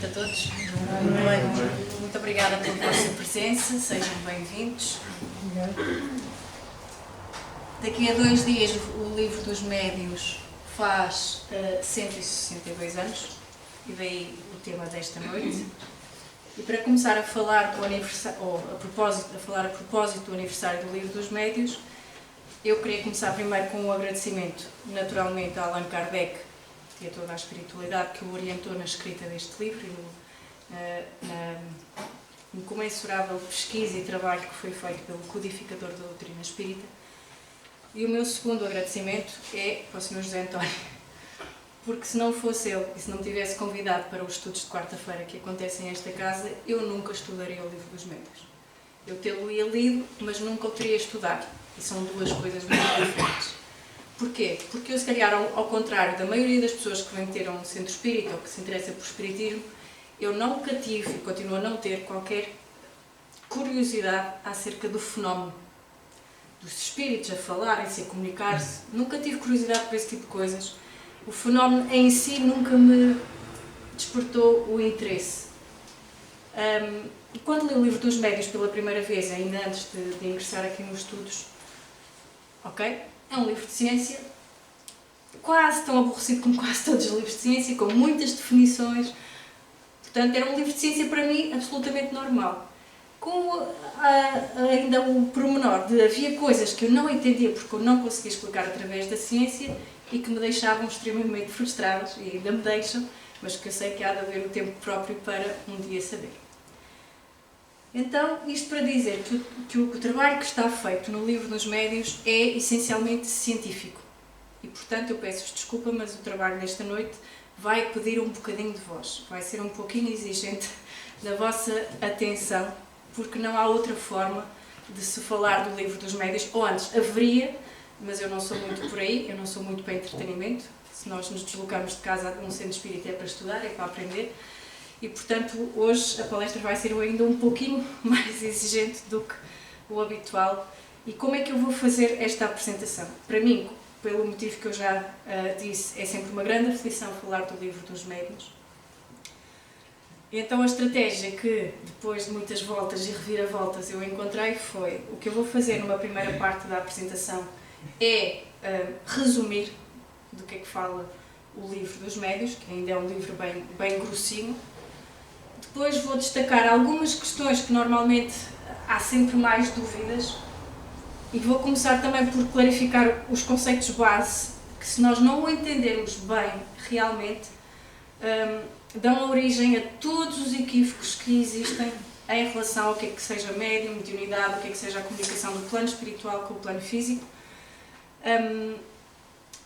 noite a todos. Muito obrigada pela vossa presença, sejam bem-vindos. Daqui a 2 dias o Livro dos Médios faz 162 anos, e daí o tema desta noite. E para começar a falar a propósito do aniversário do Livro dos Médios, eu queria começar primeiro com um agradecimento, naturalmente, a Allan Kardec e a toda a espiritualidade que o orientou na escrita deste livro e na incomensurável pesquisa e trabalho que foi feito pelo codificador da doutrina espírita. E o meu segundo agradecimento é para o Sr. José António, porque se não fosse ele e se não me tivesse convidado para os estudos de quarta-feira que acontecem nesta casa, eu nunca estudaria o Livro dos Médios. Eu tê-lo-ia lido, mas nunca o teria estudado. E são duas coisas muito diferentes. Porquê? Porque eu, se calhar, ao contrário da maioria das pessoas que vêm ter um centro espírita ou que se interessa por espiritismo, eu nunca tive e continuo a não ter qualquer curiosidade acerca do fenómeno. Dos espíritos a falarem-se, a comunicar-se. Nunca tive curiosidade por esse tipo de coisas. O fenómeno em si nunca me despertou o interesse. Quando li o Livro dos Médios pela primeira vez, ainda antes de ingressar aqui nos estudos, é um livro de ciência, quase tão aborrecido como quase todos os livros de ciência, com muitas definições. Portanto, era um livro de ciência para mim absolutamente normal. Com ainda o pormenor de havia coisas que eu não entendia porque eu não conseguia explicar através da ciência e que me deixavam extremamente frustradas, e ainda me deixam, mas que eu sei que há de haver o tempo próprio para um dia saber. Então, isto para dizer que o trabalho que está feito no Livro dos Médios é essencialmente científico. E, portanto, eu peço-vos desculpa, mas o trabalho desta noite vai pedir um bocadinho de vós. Vai ser um pouquinho exigente da vossa atenção, porque não há outra forma de se falar do Livro dos Médios. Ou antes, haveria, mas eu não sou muito por aí, eu não sou muito para entretenimento. Se nós nos deslocamos de casa a um centro espírita é para estudar, é para aprender. E, portanto, hoje a palestra vai ser ainda um pouquinho mais exigente do que o habitual. E como é que eu vou fazer esta apresentação? Para mim, pelo motivo que eu já disse, é sempre uma grande aflição falar do Livro dos Médios. E então a estratégia que, depois de muitas voltas e reviravoltas, eu encontrei foi: o que eu vou fazer numa primeira parte da apresentação é resumir do que é que fala o Livro dos Médios, que ainda é um livro bem grossinho. Depois vou destacar algumas questões que normalmente há sempre mais dúvidas e vou começar também por clarificar os conceitos base que, se nós não o entendermos bem realmente, dão origem a todos os equívocos que existem em relação ao que é que seja médium, mediunidade, o que é que seja a comunicação do plano espiritual com o plano físico.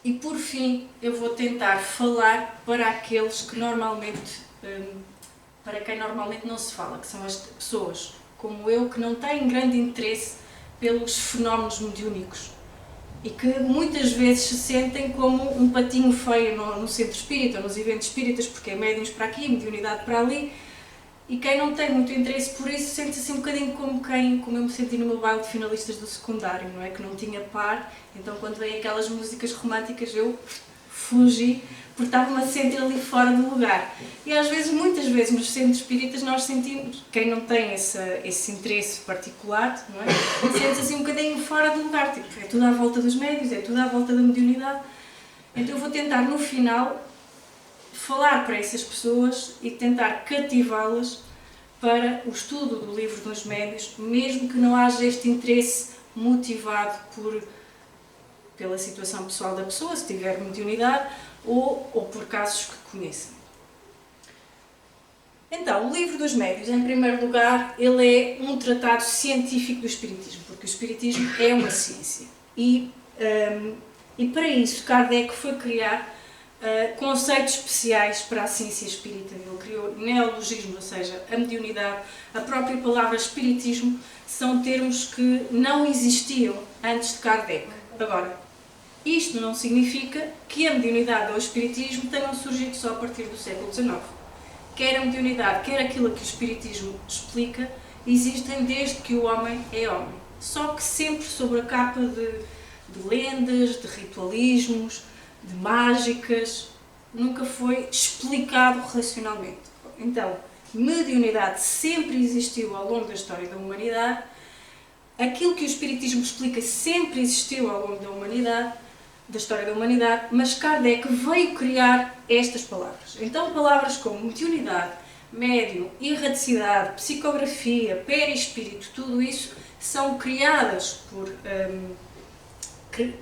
E por fim, eu vou tentar falar para aqueles que normalmente, para quem normalmente não se fala, que são as pessoas como eu, que não têm grande interesse pelos fenómenos mediúnicos e que muitas vezes se sentem como um patinho feio no centro espírita, nos eventos espíritas, porque é médiuns para aqui, mediunidade para ali, e quem não tem muito interesse por isso sente-se assim um bocadinho como eu me senti no meu baile de finalistas do secundário, não é? Que não tinha par, então quando vêm aquelas músicas românticas eu fugi, porque estava-me a sentir ali fora do lugar. E às vezes, muitas vezes, nos centros espíritas nós sentimos, quem não tem esse interesse particular, não é? Sente-se assim um bocadinho fora do lugar, tipo, é tudo à volta dos médios, é tudo à volta da mediunidade. Então eu vou tentar, no final, falar para essas pessoas e tentar cativá-las para o estudo do Livro dos Médios, mesmo que não haja este interesse motivado pela situação pessoal da pessoa, se tiver mediunidade, ou por casos que conheçam. Então, o Livro dos Médios, em primeiro lugar, ele é um tratado científico do Espiritismo, porque o Espiritismo é uma ciência. E para isso, Kardec foi criar conceitos especiais para a ciência espírita. Ele criou neologismos, ou seja, a mediunidade, a própria palavra espiritismo, são termos que não existiam antes de Kardec. Agora, isto não significa que a mediunidade ou o espiritismo tenham surgido só a partir do século XIX. Quer a mediunidade, quer aquilo que o espiritismo explica, existem desde que o homem é homem. Só que sempre sob a capa de lendas, de ritualismos, de mágicas, nunca foi explicado racionalmente. Então, mediunidade sempre existiu ao longo da história da humanidade, aquilo que o Espiritismo explica sempre existiu ao longo da história da humanidade, mas Kardec veio criar estas palavras. Então, palavras como mediunidade, médium, erraticidade, psicografia, perispírito, tudo isso são criadas por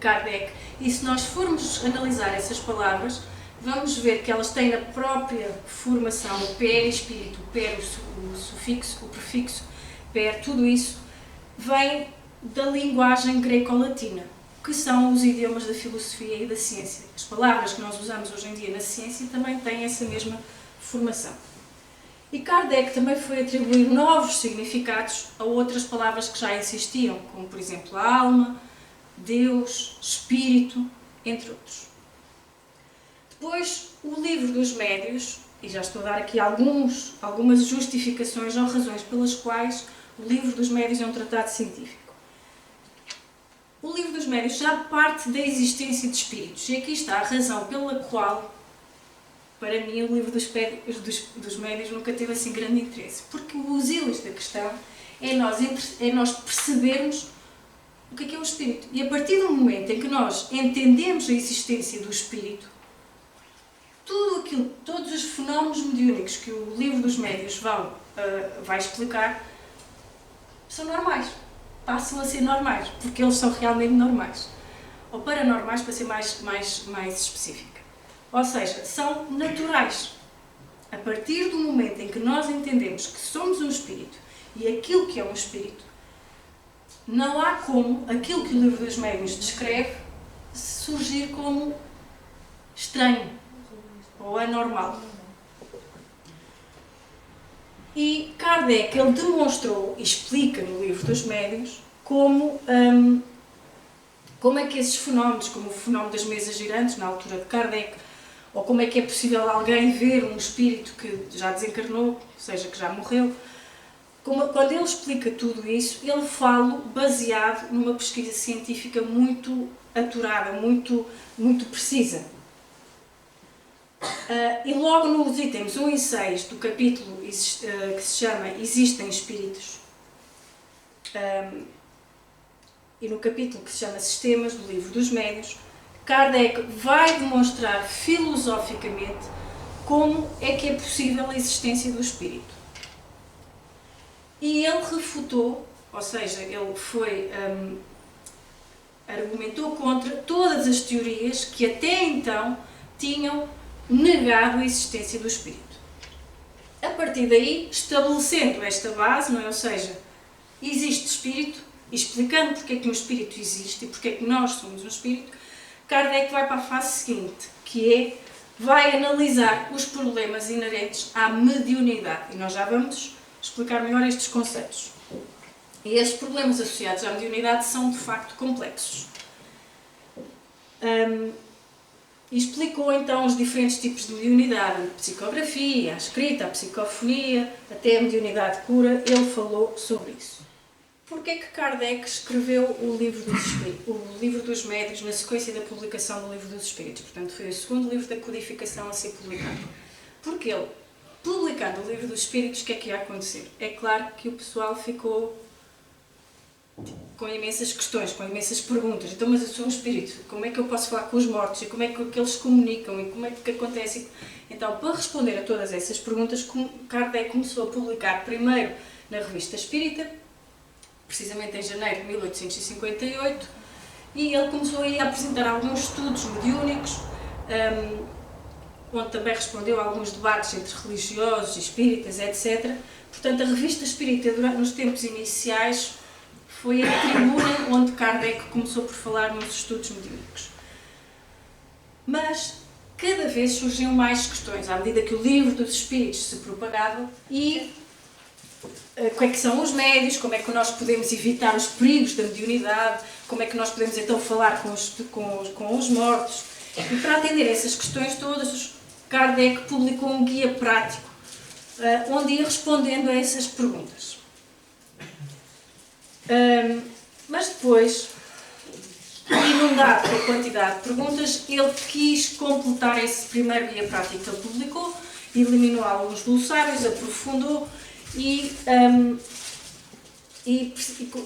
Kardec, e se nós formos analisar essas palavras, vamos ver que elas têm a própria formação, o perispírito, o per, o sufixo, o prefixo, per, tudo isso vem da linguagem greco-latina, que são os idiomas da filosofia e da ciência. As palavras que nós usamos hoje em dia na ciência também têm essa mesma formação. E Kardec também foi atribuir novos significados a outras palavras que já existiam, como por exemplo a alma, Deus, espírito, entre outros. Depois, o livro dos médiuns, e já estou a dar aqui algumas justificações ou razões pelas quais o livro dos médiuns é um tratado científico. O livro dos médiuns já parte da existência de espíritos, e aqui está a razão pela qual, para mim, o livro dos médiuns nunca teve assim grande interesse. Porque o auxílio da questão é nós percebermos o que é o espírito. E a partir do momento em que nós entendemos a existência do espírito, todos os fenómenos mediúnicos que o livro dos médiuns vai explicar são normais. Passam a ser normais, porque eles são realmente normais. Ou paranormais, para ser mais específica. Ou seja, são naturais. A partir do momento em que nós entendemos que somos um espírito e aquilo que é um espírito, não há como aquilo que o livro dos médiuns descreve surgir como estranho ou anormal. E Kardec, ele demonstrou e explica no livro dos médiuns como é que esses fenómenos, como o fenómeno das mesas girantes, na altura de Kardec, ou como é que é possível alguém ver um espírito que já desencarnou, ou seja, que já morreu. Quando ele explica tudo isso, ele fala baseado numa pesquisa científica muito aturada, muito precisa. E logo nos itens 1 e 6 do capítulo que se chama Existem Espíritos, e no capítulo que se chama Sistemas, do livro dos médiuns, Kardec vai demonstrar filosoficamente como é que é possível a existência do espírito. E ele refutou, ou seja, ele argumentou contra todas as teorias que até então tinham negado a existência do espírito. A partir daí, estabelecendo esta base, não é? Ou seja, existe espírito, explicando porque é que um espírito existe e porque é que nós somos um espírito, Kardec vai para a fase seguinte, que vai analisar os problemas inerentes à mediunidade. E nós já vamos explicar melhor estes conceitos. E estes problemas associados à mediunidade são, de facto, complexos. E explicou então os diferentes tipos de mediunidade, a psicografia, a escrita, a psicofonia, até a mediunidade cura, ele falou sobre isso. Porquê é que Kardec escreveu o livro dos médiuns na sequência da publicação do livro dos espíritos? Portanto, foi o segundo livro da codificação a ser publicado. Porque ele, publicando o livro dos espíritos, o que é que ia acontecer? É claro que o pessoal ficou com imensas questões, com imensas perguntas. Então, mas eu sou um espírito, como é que eu posso falar com os mortos? E como é que eles comunicam? E como é que acontece? Então, para responder a todas essas perguntas, Kardec começou a publicar primeiro na Revista Espírita, precisamente em janeiro de 1858, e ele começou a apresentar alguns estudos mediúnicos, onde também respondeu a alguns debates entre religiosos, espíritas, etc. Portanto, a Revista Espírita, nos tempos iniciais, foi a tribuna onde Kardec começou por falar nos estudos mediúnicos. Mas cada vez surgiam mais questões, à medida que o livro dos espíritos se propagava, e o que é que são os médiuns, como é que nós podemos evitar os perigos da mediunidade, como é que nós podemos então falar com os mortos. E para atender essas questões todas, Kardec publicou um guia prático, onde ia respondendo a essas perguntas. Mas depois, inundado pela quantidade de perguntas, ele quis completar esse primeiro guia prático que ele publicou eliminou alguns glossários, aprofundou e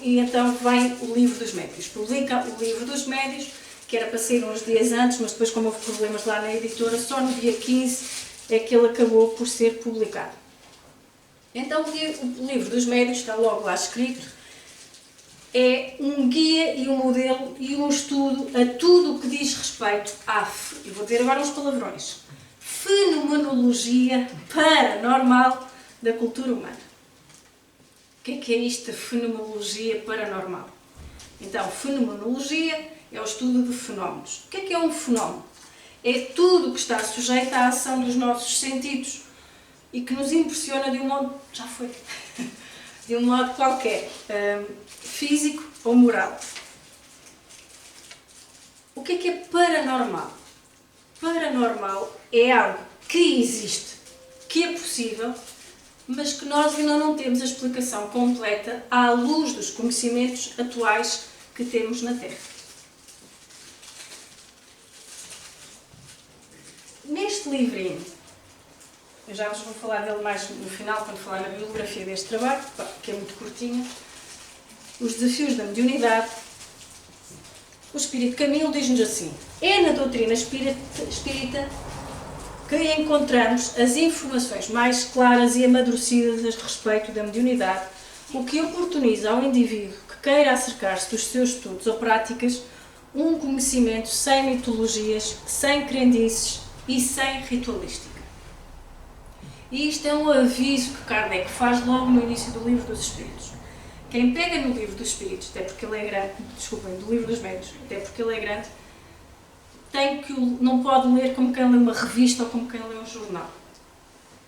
então vem o Livro dos Médios. Publica o Livro dos Médios, que era para sair uns dias antes, mas depois, como houve problemas lá na editora, só no dia 15 é que ele acabou por ser publicado. Então, o Livro dos Médios, está logo lá escrito, é um guia e um modelo e um estudo a tudo o que diz respeito à, eu vou dizer agora uns palavrões, fenomenologia paranormal da cultura humana. O que é isto, a fenomenologia paranormal? Então, fenomenologia é o estudo de fenómenos. O que é um fenómeno? É tudo o que está sujeito à ação dos nossos sentidos e que nos impressiona de um modo, já foi, de um modo qualquer, físico ou moral. O que é paranormal? Paranormal é algo que existe, que é possível, mas que nós ainda não temos a explicação completa à luz dos conhecimentos atuais que temos na Terra. Neste livrinho, eu já vos vou falar dele mais no final, quando falar na bibliografia deste trabalho, que é muito curtinho, os desafios da mediunidade, o Espírito Camilo diz-nos assim: é na doutrina espírita que encontramos as informações mais claras e amadurecidas a respeito da mediunidade, o que oportuniza ao indivíduo que queira acercar-se dos seus estudos ou práticas um conhecimento sem mitologias, sem crendices e sem ritualística. E isto é um aviso que Kardec faz logo no início do Livro dos Espíritos. Quem pega no Livro dos Espíritos, até porque ele é grande, desculpem, do Livro dos Médios, até porque ele é grande, não pode ler como quem lê uma revista ou como quem lê um jornal.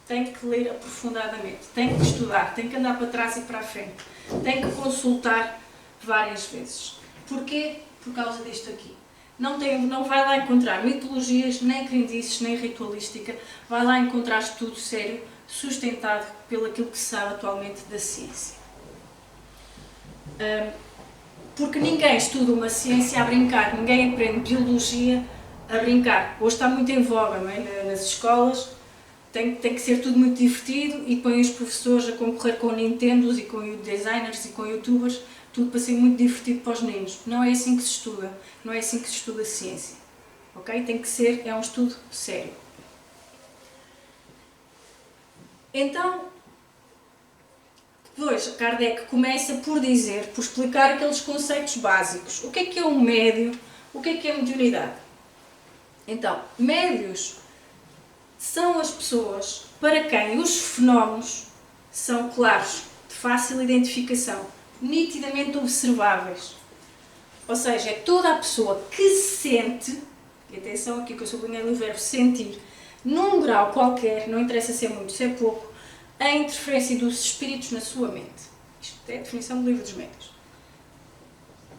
Tem que ler aprofundadamente, tem que estudar, tem que andar para trás e para a frente, tem que consultar várias vezes. Porquê? Por causa disto aqui. Não vai lá encontrar mitologias, nem crendices, nem ritualística, vai lá encontrar estudo sério, sustentado pelo aquilo que se sabe atualmente da ciência. Porque ninguém estuda uma ciência a brincar, ninguém aprende biologia a brincar. Hoje está muito em voga, não é? Nas escolas, tem que ser tudo muito divertido e põe os professores a concorrer com Nintendos e com designers e com youtubers, tudo para ser muito divertido para os meninos. Não é assim que se estuda, não é assim que se estuda a ciência. Ok? Tem que ser, é um estudo sério. Então, depois Kardec começa por explicar aqueles conceitos básicos. O que é um médio? O que é mediunidade? Então, médios são as pessoas para quem os fenómenos são claros, de fácil identificação, nitidamente observáveis. Ou seja, é toda a pessoa que sente, e atenção aqui que eu sublinhei no verbo sentir, num grau qualquer, não interessa se é muito, se é pouco, a interferência dos espíritos na sua mente. Isto é a definição do Livro dos Médios.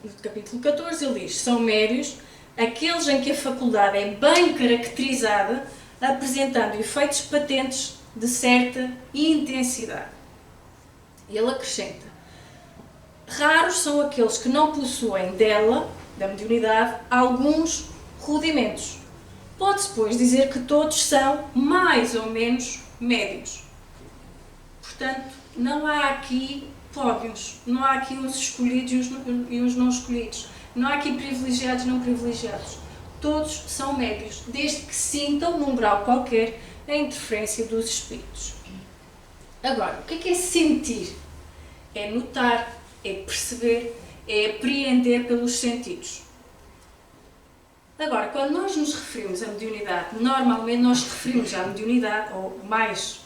No capítulo 14 ele diz: são médios aqueles em que a faculdade é bem caracterizada, apresentando efeitos patentes de certa intensidade. E ele acrescenta: raros são aqueles que não possuem dela, da mediunidade, alguns rudimentos. Pode-se, pois, dizer que todos são mais ou menos médios. Portanto, não há aqui pódios, não há aqui uns escolhidos e uns não escolhidos, não há aqui privilegiados e não privilegiados. Todos são médios, desde que sintam, num grau qualquer, a interferência dos espíritos. Agora, o que é sentir? É notar, é perceber, é apreender pelos sentidos. Agora, quando nós nos referimos à mediunidade, normalmente nós referimos à mediunidade, ou mais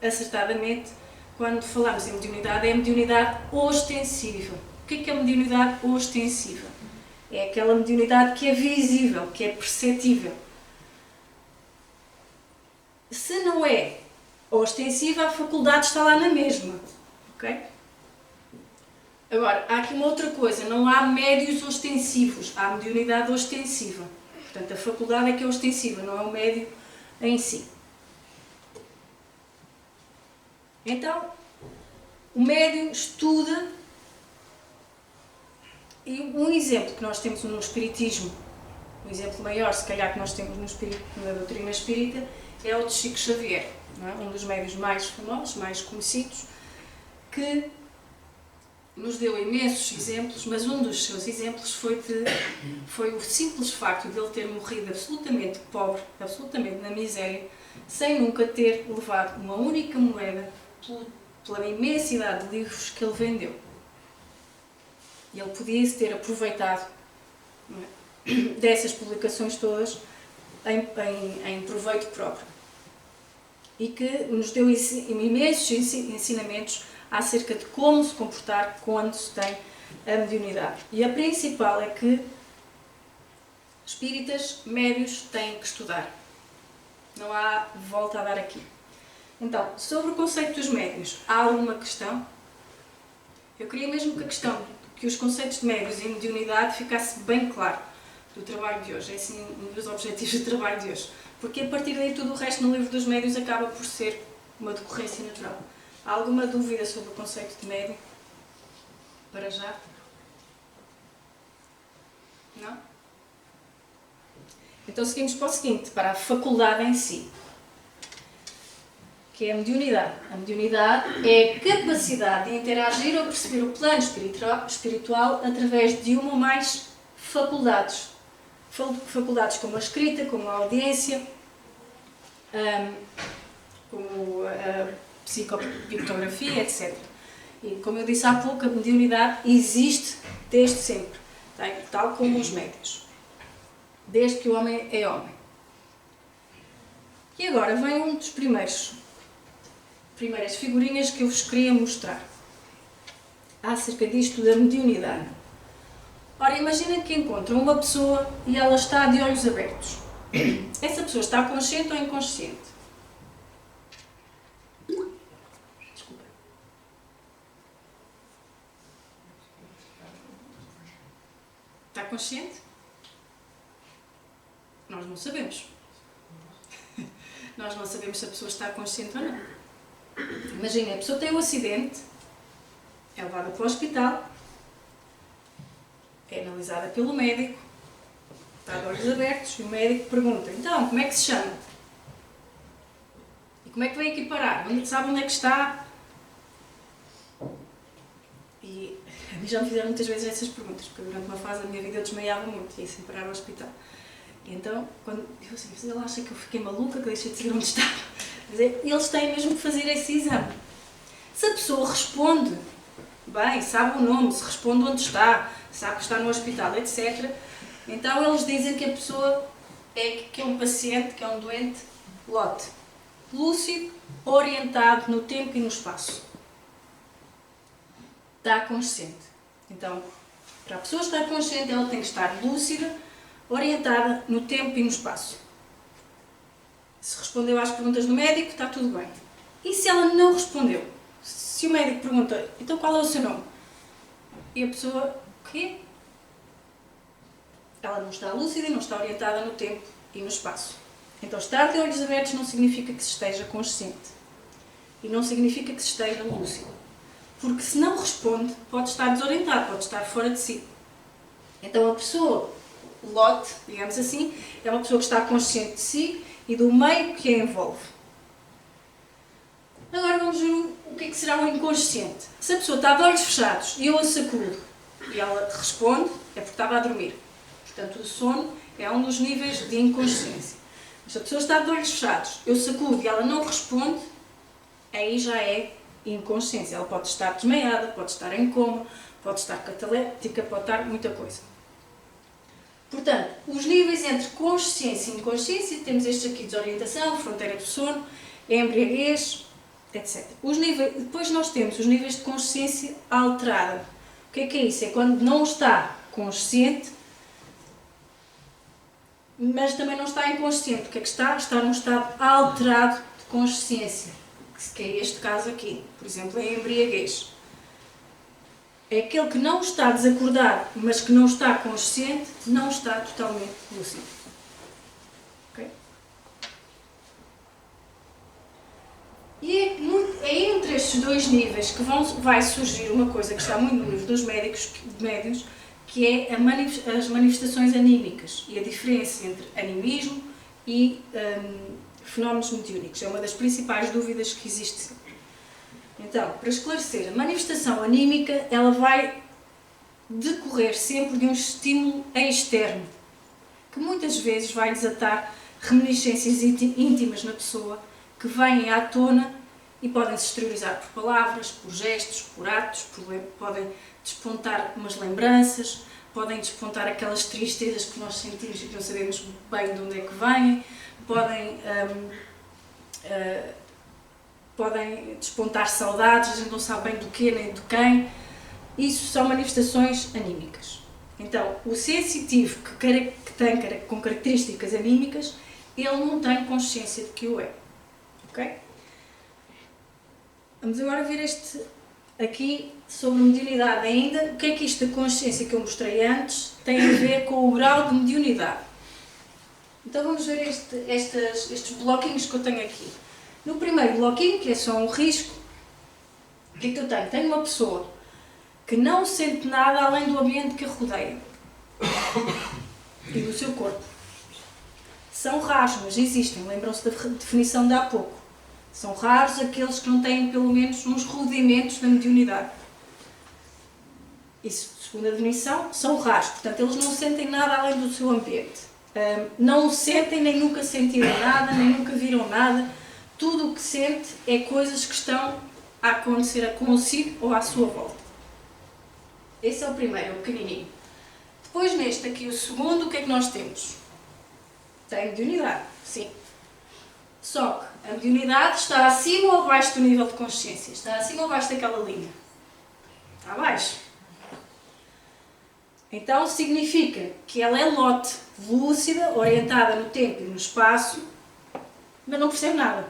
acertadamente, quando falamos em mediunidade, é a mediunidade ostensiva. O que é a mediunidade ostensiva? É aquela mediunidade que é visível, que é perceptível. Se não é ostensiva, a faculdade está lá na mesma. Ok? Agora, há aqui uma outra coisa, não há médios ostensivos, há mediunidade ostensiva. Portanto, a faculdade é que é ostensiva, não é o médio em si. Então, o médium estuda, e um exemplo que nós temos no Espiritismo, um exemplo maior, se calhar, que nós temos na doutrina espírita, é o de Chico Xavier, não é? Um dos médiuns mais famosos, mais conhecidos, que nos deu imensos exemplos, mas um dos seus exemplos foi o simples facto de ele ter morrido absolutamente pobre, absolutamente na miséria, sem nunca ter levado uma única moeda pela imensidade de livros que ele vendeu. E ele podia-se ter aproveitado, não é, dessas publicações todas em proveito próprio. E que nos deu imensos ensinamentos acerca de como se comportar quando se tem a mediunidade. E a principal é que espíritas, médios, têm que estudar. Não há volta a dar aqui. Então, sobre o conceito dos médios, há alguma questão? Eu queria mesmo que os conceitos de médios e mediunidade ficasse bem claro do trabalho de hoje. É assim um dos objetivos do trabalho de hoje. Porque a partir daí tudo o resto no livro dos médios acaba por ser uma decorrência natural. Há alguma dúvida sobre o conceito de médium? Para já? Não? Então seguimos para o seguinte, para a faculdade em si, que é a mediunidade. A mediunidade é a capacidade de interagir ou perceber o plano espiritual através de uma ou mais faculdades. Faculdades como a escrita, como a audiência, como a psicopictografia, etc. E como eu disse há pouco, a mediunidade existe desde sempre, tal como os médios. Desde que o homem é homem. E agora vem um dos primeiras figurinhas que eu vos queria mostrar acerca disto da mediunidade. Ora, imaginem que encontram uma pessoa e ela está de olhos abertos. Essa pessoa está consciente ou inconsciente? Desculpa. Está consciente? Nós não sabemos. Nós não sabemos se a pessoa está consciente ou não. Imagina, a pessoa tem um acidente, é levada para o hospital, é analisada pelo médico, está de olhos abertos e o médico pergunta: então, como é que se chama? E como é que vem aqui parar? Sabe onde é que está? E a mim já me fizeram muitas vezes essas perguntas, porque durante uma fase da minha vida eu desmaiava muito e ia sem parar ao hospital. E então, quando eu assim, ele acha que eu fiquei maluca, que deixei de saber onde estava. Quer dizer, eles têm mesmo que fazer esse exame. Se a pessoa responde bem, sabe o nome, se responde onde está, sabe que está no hospital, etc., então eles dizem que a pessoa que é um paciente, que é um doente, lote, lúcido, orientado no tempo e no espaço. Está consciente. Então, para a pessoa estar consciente, ela tem que estar lúcida, orientada no tempo e no espaço. Se respondeu às perguntas do médico, está tudo bem. E se ela não respondeu? Se o médico pergunta: então qual é o seu nome? E a pessoa: o quê? Ela não está lúcida e não está orientada no tempo e no espaço. Então, estar de olhos abertos não significa que se esteja consciente. E não significa que se esteja lúcido. Porque se não responde, pode estar desorientado, pode estar fora de si. Então, a pessoa lote, digamos assim, é uma pessoa que está consciente de si e do meio que a envolve. Agora vamos ver o que é que será o inconsciente. Se a pessoa está de olhos fechados e eu a sacudo e ela responde, é porque estava a dormir. Portanto, o sono é um dos níveis de inconsciência. Mas se a pessoa está de olhos fechados, eu sacudo e ela não responde, aí já é inconsciência. Ela pode estar desmaiada, pode estar em coma, pode estar cataléptica, pode estar muita coisa. Portanto, os níveis entre consciência e inconsciência, temos estes aqui: desorientação, fronteira do sono, embriaguez, etc. Depois nós temos os níveis de consciência alterada. O que é isso? É quando não está consciente, mas também não está inconsciente. O que é que está? Está num estado alterado de consciência, que é este caso aqui. Por exemplo, a embriaguez. É aquele que não está desacordado, mas que não está consciente, não está totalmente lúcido. Okay? E é entre estes dois níveis que vai surgir uma coisa que está muito no livro dos médiuns, que é as manifestações anímicas e a diferença entre animismo e fenómenos mediúnicos. É uma das principais dúvidas que existe. Então, para esclarecer, a manifestação anímica, ela vai decorrer sempre de um estímulo externo, que muitas vezes vai desatar reminiscências íntimas na pessoa, que vêm à tona e podem se exteriorizar por palavras, por gestos, por atos, podem despontar umas lembranças, podem despontar aquelas tristezas que nós sentimos e que não sabemos bem de onde é que vêm, podem despontar saudades, a gente não sabe bem do quê nem do quem. Isso são manifestações anímicas. Então, o sensitivo que tem com características anímicas, ele não tem consciência de que o é. Ok? Vamos agora ver este aqui sobre mediunidade ainda. O que é que isto da consciência que eu mostrei antes tem a ver com o grau de mediunidade? Então vamos ver estes bloquinhos que eu tenho aqui. No primeiro bloquinho, que é só um risco, o que é que eu tenho? Tenho uma pessoa que não sente nada além do ambiente que a rodeia e do seu corpo. São raros, mas existem. Lembram-se da definição de há pouco. São raros aqueles que não têm pelo menos uns rudimentos da mediunidade. Isso, segundo a definição, são raros. Portanto, eles não sentem nada além do seu ambiente. Não sentem, nem nunca sentiram nada, nem nunca viram nada. Tudo o que sente é coisas que estão a acontecer consigo ou à sua volta. Esse é o primeiro, o pequenininho. Depois, neste aqui, o segundo, o que é que nós temos? Tem mediunidade, sim. Só que a mediunidade está acima ou abaixo do nível de consciência? Está acima ou abaixo daquela linha? Está abaixo. Então significa que ela é lote, lúcida, orientada no tempo e no espaço, mas não percebe nada.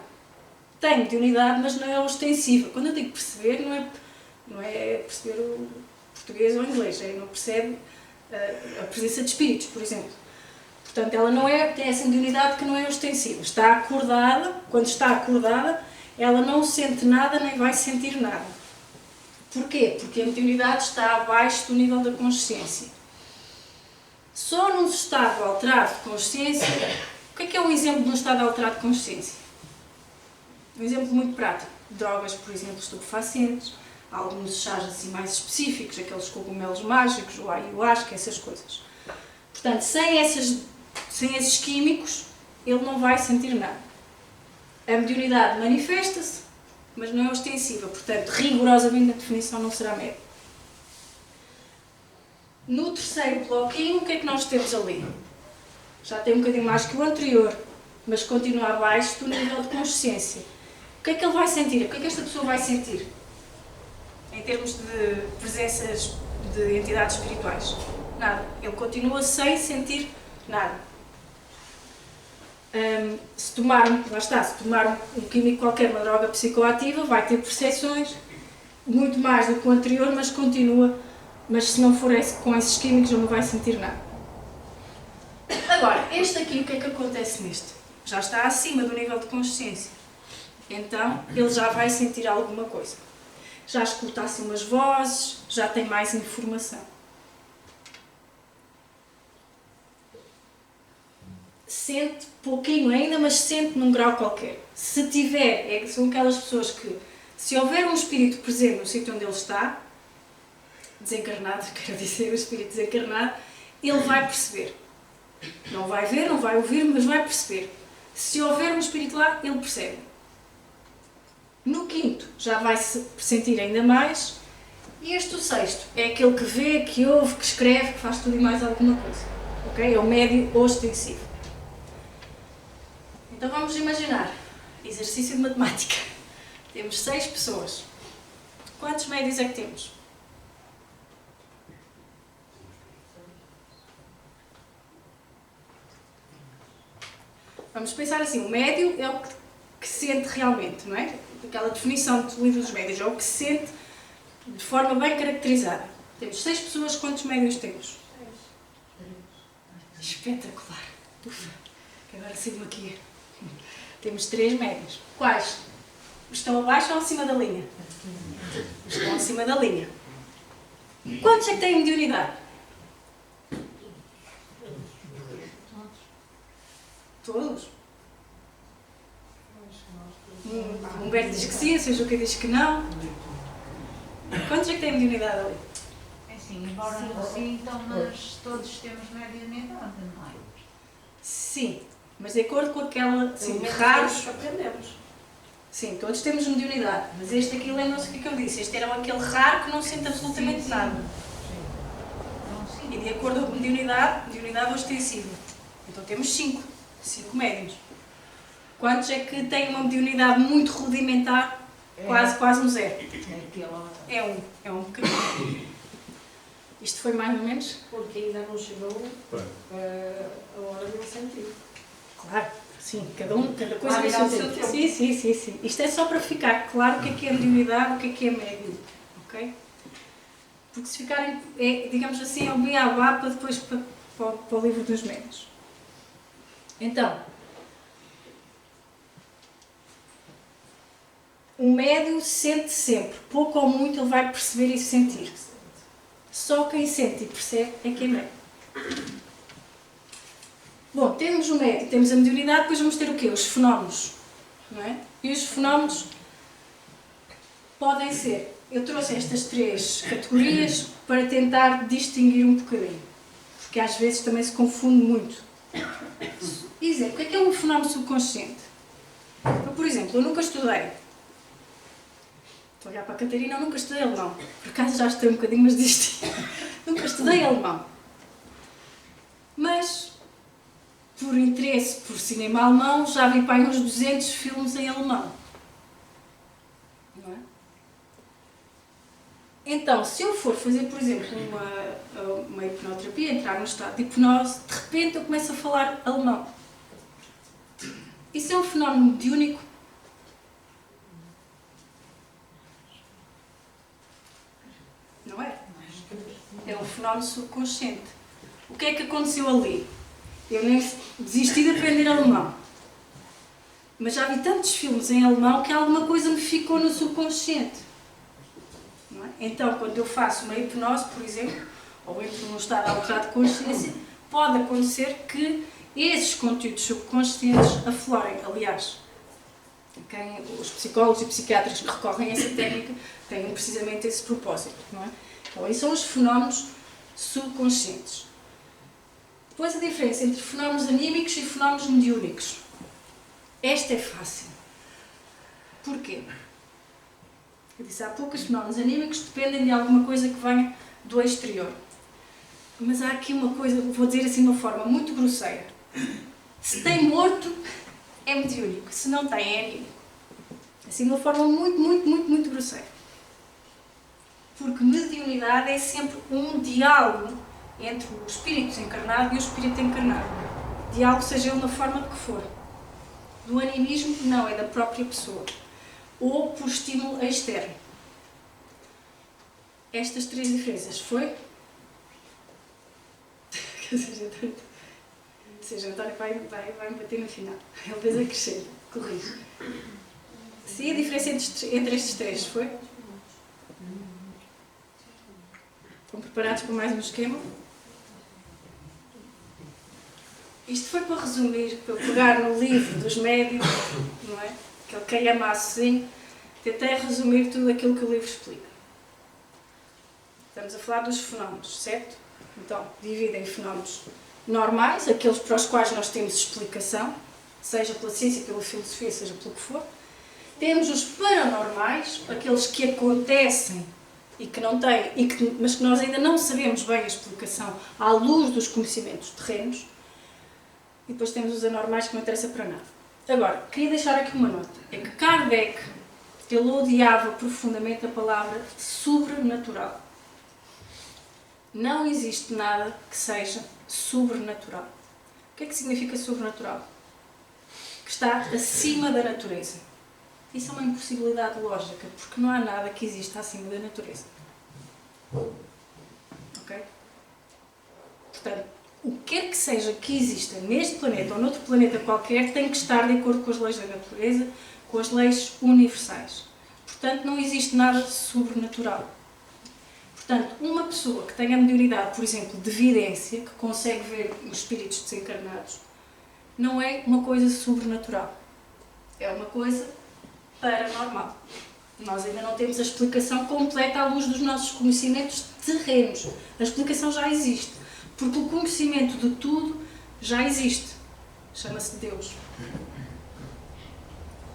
Tem mediunidade, mas não é ostensiva. Quando eu digo perceber, não é perceber o português ou o inglês, é não percebe a presença de espíritos, por exemplo. Portanto, ela tem essa mediunidade que não é ostensiva. Está acordada, quando está acordada, ela não sente nada nem vai sentir nada. Porquê? Porque a mediunidade está abaixo do nível da consciência. Só num estado alterado de consciência... O que é um exemplo de um estado alterado de consciência? Um exemplo muito prático. Drogas, por exemplo, estupefacientes, alguns chás assim mais específicos, aqueles cogumelos mágicos, o ayahuasca, essas coisas. Portanto, sem esses químicos, ele não vai sentir nada. A mediunidade manifesta-se, mas não é ostensiva. Portanto, rigorosamente a definição não será média. No terceiro bloquinho, o que é que nós temos ali? Já tem um bocadinho mais que o anterior, mas continua abaixo do nível de consciência. O que é que ele vai sentir? O que é que esta pessoa vai sentir? Em termos de presenças de entidades espirituais? Nada. Ele continua sem sentir nada. Se tomar um químico qualquer, uma droga psicoativa, vai ter percepções muito mais do que o anterior, mas continua. Mas se não for com esses químicos, ele não vai sentir nada. Agora, este aqui, o que é que acontece neste? Já está acima do nível de consciência. Então, ele já vai sentir alguma coisa. Já escuta assim umas vozes, já tem mais informação. Sente pouquinho ainda, mas sente num grau qualquer. Se tiver, são aquelas pessoas que, se houver um espírito presente no sítio onde ele está, desencarnado, quero dizer, o espírito desencarnado, ele vai perceber. Não vai ver, não vai ouvir, mas vai perceber. Se houver um espírito lá, ele percebe. No quinto, já vai se sentir ainda mais. E este, o sexto, é aquele que vê, que ouve, que escreve, que faz tudo e mais alguma coisa. Ok? É o médio ostensivo. Então vamos imaginar. Exercício de matemática. Temos 6 pessoas. Quantos médios é que temos? Vamos pensar assim, o médio é o que sente realmente, não é? Aquela definição do livro dos médios, é o que se sente de forma bem caracterizada. Temos 6 pessoas, quantos médios temos? 6. Espetacular! Ufa, agora sigo aqui. Temos 3 médios. Quais? Estão abaixo ou acima da linha? Estão acima da linha. Quantos é que têm mediunidade? Todos? O Humberto diz que sim, a Sr. Juca diz que não. Quantos é que têm mediunidade ali? É assim, embora não sintam, mas todos temos mediunidade, não é? Sim, mas de acordo com aquela... Sim, Sim, raros... aprendemos. Sim, todos temos mediunidade, mas este aqui, lembram-se o que eu disse? Este era aquele raro que não sente absolutamente nada. E de acordo com a mediunidade hoje tem sido. Então temos 5 médiuns. Quantos é que têm uma mediunidade muito rudimentar, quase um zero? É um bocadinho. Isto foi mais ou menos? Porque ainda não chegou a hora do incentivo. Claro, sim, cada coisa tem o seu tempo. Sim. Isto é só para ficar claro o que é mediunidade, o que é médium. Ok? Porque se ficarem, digamos assim, é o beabá para depois para o livro dos médiuns. Então, o médium sente sempre, pouco ou muito ele vai perceber e sentir. Só quem sente e percebe é que é médium. Bom, temos o médium, temos a mediunidade, depois vamos ter o quê? Os fenómenos. Não é? E os fenómenos podem ser... Eu trouxe estas 3 categorias para tentar distinguir um bocadinho. Porque às vezes também se confunde muito. Exemplo, o que é um fenómeno subconsciente? Então, por exemplo, eu nunca estudei. Estou a olhar para a Catarina, eu nunca estudei alemão. Por acaso já estudei um bocadinho, mas desisti. Nunca estudei alemão. Mas, por interesse por cinema alemão, já vi para aí uns 200 filmes em alemão. Não é? Então, se eu for fazer, por exemplo, uma hipnoterapia, entrar num estado de hipnose, de repente eu começo a falar alemão. Isso é um fenómeno mediúnico? Não é? É um fenómeno subconsciente. O que é que aconteceu ali? Eu nem desisti de aprender alemão. Mas já vi tantos filmes em alemão que alguma coisa me ficou no subconsciente. Não é? Então, quando eu faço uma hipnose, por exemplo, ou entro num estado alterado de consciência, pode acontecer que esses conteúdos subconscientes aflorem. Aliás, os psicólogos e psiquiatras que recorrem a essa técnica têm precisamente esse propósito. Não é? Então, esses são os fenómenos subconscientes. Depois a diferença entre fenómenos anímicos e fenómenos mediúnicos. Esta é fácil. Porquê? Eu disse há pouco, os fenómenos anímicos dependem de alguma coisa que venha do exterior. Mas há aqui uma coisa, vou dizer assim de uma forma muito grosseira. Se tem morto, é mediúnico. Se não tem, é anímico. Assim de uma forma muito grosseira. Porque mediunidade é sempre um diálogo entre o espírito desencarnado e o espírito encarnado. Diálogo seja ele na forma que for. Do animismo, não, é da própria pessoa. Ou por estímulo externo. Estas 3 diferenças foi? Ou seja, António vai me bater no final. Ele depois acrescenta, corrige. Sim, a diferença entre estes 3 foi? Estão preparados para mais um esquema? Isto foi para resumir, para eu pegar no livro dos médiuns, não é? Aquele que ama assim, tentei resumir tudo aquilo que o livro explica. Estamos a falar dos fenómenos, certo? Então, dividem em fenómenos normais, aqueles para os quais nós temos explicação, seja pela ciência, pela filosofia, seja pelo que for. Temos os paranormais, aqueles que acontecem e que não têm, mas que nós ainda não sabemos bem a explicação à luz dos conhecimentos terrenos. E depois temos os anormais que não interessa para nada. Agora, queria deixar aqui uma nota. É que Kardec, ele odiava profundamente a palavra sobrenatural. Não existe nada que seja sobrenatural. O que é que significa sobrenatural? Que está acima da natureza. Isso é uma impossibilidade lógica, porque não há nada que exista acima da natureza. Ok? Portanto, o que quer que seja que exista neste planeta ou noutro planeta qualquer tem que estar de acordo com as leis da natureza, com as leis universais. Portanto, não existe nada sobrenatural. Portanto, uma pessoa que tenha a mediunidade, por exemplo, de vidência, que consegue ver os espíritos desencarnados, não é uma coisa sobrenatural. É uma coisa paranormal. Nós ainda não temos a explicação completa à luz dos nossos conhecimentos terrenos. A explicação já existe, porque o conhecimento de tudo já existe. Chama-se Deus.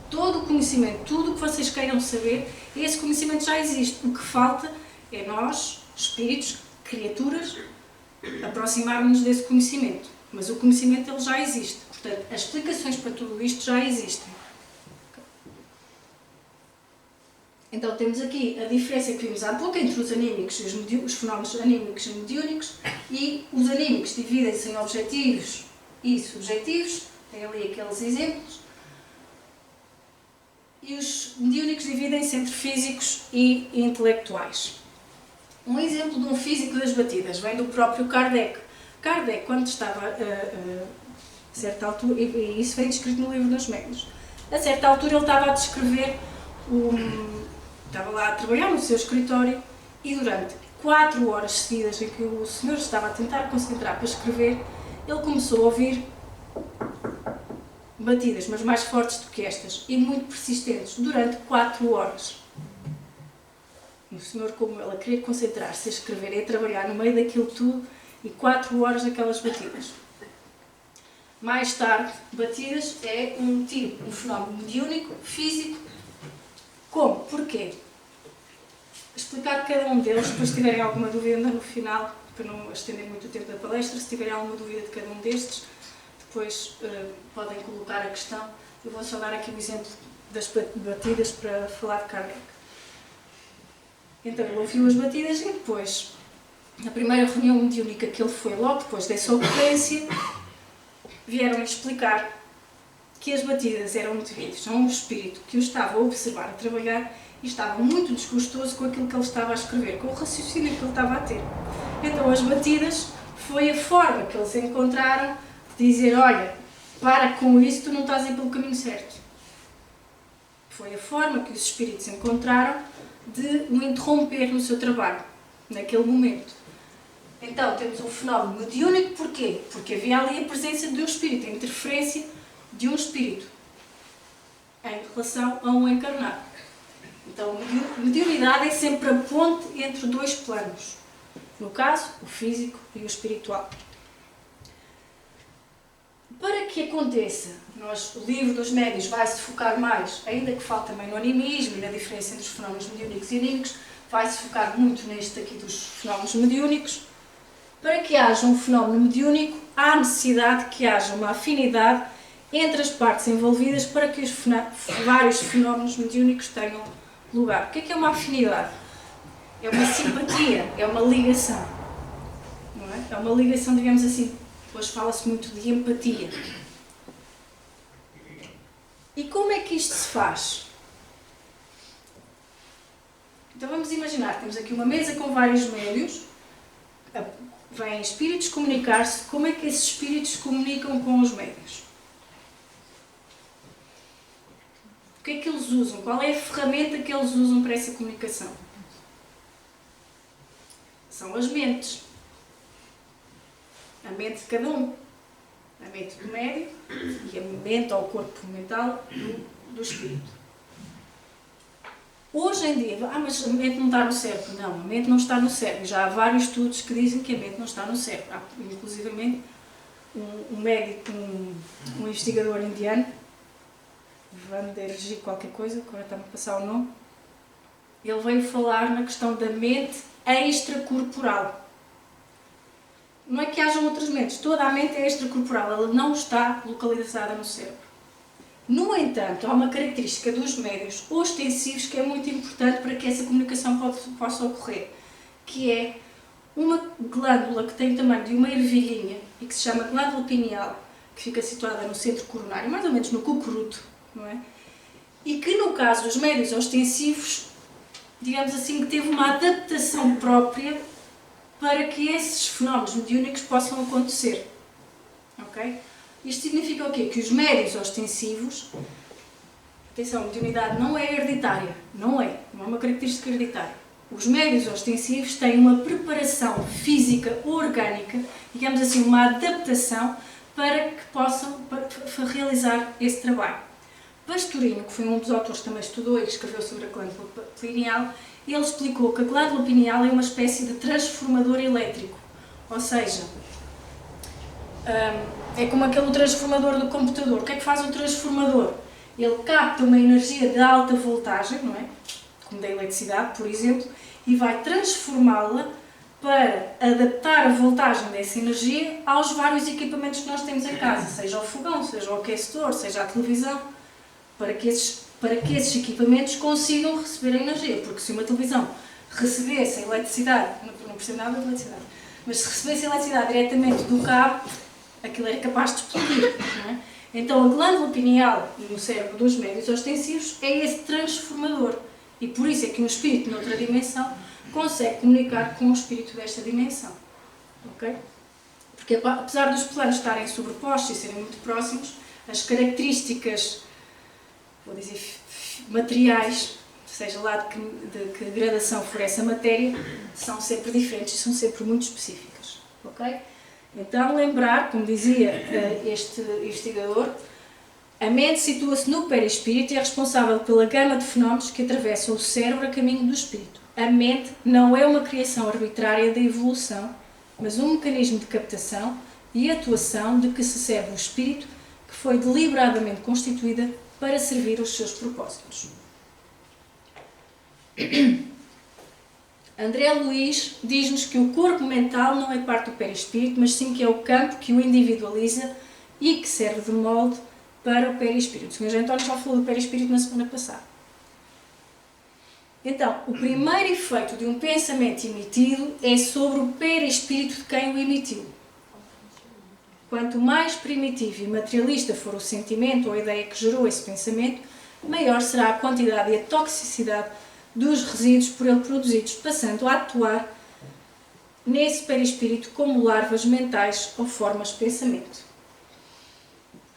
Todo o conhecimento, tudo o que vocês queiram saber, esse conhecimento já existe. O que falta é nós, espíritos, criaturas, aproximarmos-nos desse conhecimento. Mas o conhecimento ele já existe. Portanto, as explicações para tudo isto já existem. Então temos aqui a diferença que vimos há pouco entre os anímicos e os fenómenos anímicos e mediúnicos, e os anímicos dividem-se em objetivos e subjetivos, tem ali aqueles exemplos, e os mediúnicos dividem-se entre físicos e intelectuais. Um exemplo de um físico das batidas vem do próprio Kardec. Kardec, quando estava a certa altura, e isso vem descrito no livro dos Médiuns, a certa altura ele estava a descrever estava lá a trabalhar no seu escritório e durante 4 horas seguidas em que o senhor estava a tentar concentrar para escrever, ele começou a ouvir batidas, mas mais fortes do que estas e muito persistentes, durante 4 horas. E o senhor, como ele queria concentrar-se a escrever e a trabalhar no meio daquilo tudo, e 4 horas daquelas batidas. Mais tarde, batidas é um fenómeno mediúnico, físico. Como? Porquê? Explicar cada um deles, depois se tiverem alguma dúvida no final, para não estender muito o tempo da palestra, se tiverem alguma dúvida de cada um destes, depois podem colocar a questão. Eu vou só dar aqui um exemplo das batidas para falar de Kardec. Então ele ouviu as batidas e depois, na primeira reunião mediúnica que ele foi, logo depois dessa ocorrência, vieram-lhe explicar que as batidas eram devidas a um espírito que o estava a observar, a trabalhar, e estava muito desgostoso com aquilo que ele estava a escrever, com o raciocínio que ele estava a ter. Então as batidas foi a forma que eles encontraram de dizer: olha, para com isso, tu não estás a ir pelo caminho certo. Foi a forma que os espíritos encontraram de o interromper no seu trabalho, naquele momento. Então temos um fenómeno mediúnico, porquê? Porque havia ali a presença de um espírito, a interferência de um espírito em relação a um encarnado. Então, a mediunidade é sempre a ponte entre dois planos. No caso, o físico e o espiritual. Para que aconteça, o livro dos médiuns vai se focar mais, ainda que fale também no animismo e na diferença entre os fenómenos mediúnicos e anímicos, vai se focar muito neste aqui dos fenómenos mediúnicos. Para que haja um fenómeno mediúnico, há necessidade de que haja uma afinidade entre as partes envolvidas para que os vários fenómenos mediúnicos tenham lugar. O que é uma afinidade? É uma simpatia, é uma ligação. Não é? É uma ligação, digamos assim, hoje fala-se muito de empatia. E como é que isto se faz? Então vamos imaginar, temos aqui uma mesa com vários médiuns, vêm espíritos comunicar-se, como é que esses espíritos comunicam com os médiuns? O que é que eles usam? Qual é a ferramenta que eles usam para essa comunicação? São as mentes. A mente de cada um. A mente do médium e a mente ou o corpo mental do espírito. Hoje em dia, mas a mente não está no cérebro. Não, a mente não está no cérebro. Já há vários estudos que dizem que a mente não está no cérebro. Há, inclusivamente, um médico, um investigador indiano, Vanderji qualquer coisa, agora está-me a passar o nome, ele veio falar na questão da mente extracorporal. Não é que hajam outras mentes, toda a mente é extracorporal, ela não está localizada no cérebro. No entanto, há uma característica dos médiuns ostensivos que é muito importante para que essa comunicação possa ocorrer, que é uma glândula que tem o tamanho de uma ervilhinha e que se chama glândula pineal, que fica situada no centro coronário, mais ou menos no cucuruto, não é? E que no caso dos médiuns ostensivos, digamos assim, que teve uma adaptação própria para que esses fenómenos mediúnicos possam acontecer. Ok? Isto significa o quê? Que os médiuns ostensivos, atenção, a mediunidade não é hereditária, não é uma característica hereditária. Os médiuns ostensivos têm uma preparação física, orgânica, digamos assim, uma adaptação para que possam realizar esse trabalho. Pastorinho, que foi um dos autores que também estudou e que escreveu sobre a glândula pineal, ele explicou que a glândula pineal é uma espécie de transformador elétrico, ou seja, é como aquele transformador do computador. O que é que faz um transformador? Ele capta uma energia de alta voltagem, não é? Como da eletricidade, por exemplo, e vai transformá-la para adaptar a voltagem dessa energia aos vários equipamentos que nós temos em casa, seja o fogão, seja o aquecedor, seja a televisão, para que esses equipamentos consigam receber a energia, porque se uma televisão recebesse a eletricidade, não percebo nada de eletricidade, mas se recebesse a eletricidade diretamente do cabo, aquilo era capaz de explodir, não é? Então a glândula pineal no cérebro dos médios ostensivos é esse transformador, e por isso é que um espírito noutra dimensão consegue comunicar com o espírito desta dimensão, ok? Porque apesar dos planos estarem sobrepostos e serem muito próximos, as características, vou dizer, materiais, seja lá de que gradação for essa matéria, são sempre diferentes e são sempre muito específicas, ok? Então lembrar, como dizia este investigador, a mente situa-se no perispírito e é responsável pela gama de fenómenos que atravessam o cérebro a caminho do espírito. A mente não é uma criação arbitrária da evolução, mas um mecanismo de captação e atuação de que se serve o espírito, que foi deliberadamente constituída para servir os seus propósitos. André Luiz diz-nos que o corpo mental não é parte do perispírito, mas sim que é o campo que o individualiza e que serve de molde para o perispírito. O Sr. José António já falou do perispírito na semana passada. Então, o primeiro efeito de um pensamento emitido é sobre o perispírito de quem o emitiu. Quanto mais primitivo e materialista for o sentimento ou a ideia que gerou esse pensamento, maior será a quantidade e a toxicidade dos resíduos por ele produzidos, passando a atuar nesse perispírito como larvas mentais ou formas de pensamento.